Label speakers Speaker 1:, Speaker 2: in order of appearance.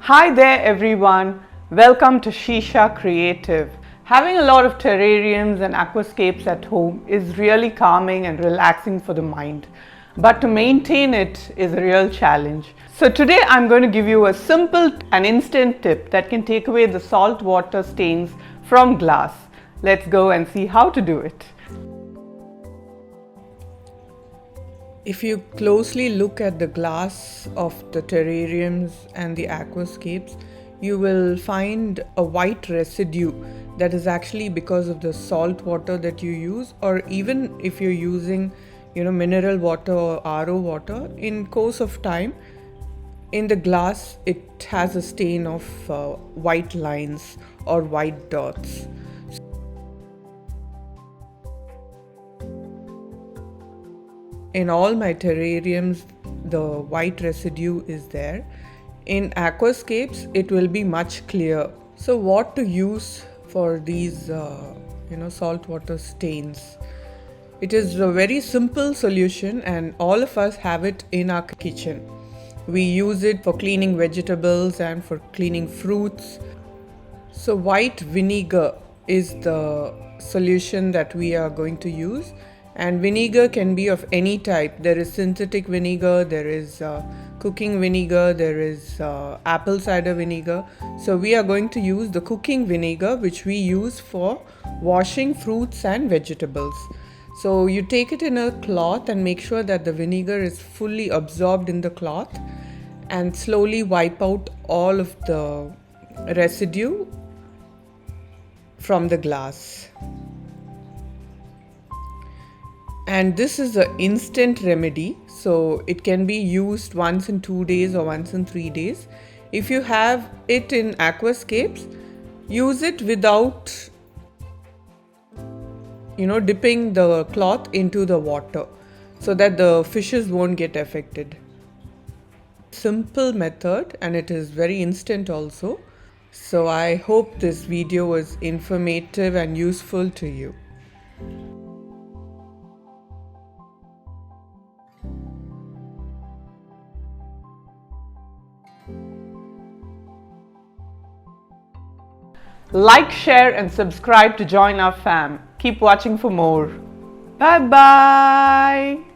Speaker 1: Hi there everyone, welcome to Shisha Creative. Having a lot of terrariums and aquascapes at home is really calming and relaxing for the mind, but to maintain it is a real challenge. So today I'm going to give you a simple and instant tip that can take away the salt water stains from glass. Let's go and see how to do it. If you closely look at the glass of the terrariums and the aquascapes, you will find a white residue that is actually because of the salt water that you use, or even if you're using mineral water or RO water. In course of time, in the glass it has a stain of white lines or white dots. In all my terrariums, the white residue is there. In aquascapes, it will be much clearer. So what to use for these saltwater stains? It is a very simple solution and all of us have it in our kitchen. We use it for cleaning vegetables and for cleaning fruits. So white vinegar is the solution that we are going to use. And vinegar can be of any type. There is synthetic vinegar, there is cooking vinegar, there is apple cider vinegar. So we are going to use the cooking vinegar, which we use for washing fruits and vegetables. So you take it in a cloth and make sure that the vinegar is fully absorbed in the cloth, and slowly wipe out all of the residue from the glass. And this is an instant remedy, so it can be used once in 2 days or once in 3 days. If you have it in aquascapes, use it without dipping the cloth into the water so that the fishes won't get affected. Simple method, and it is very instant also. So I hope this video was informative and useful to you. Like, share and subscribe to join our fam. Keep watching for more. Bye bye.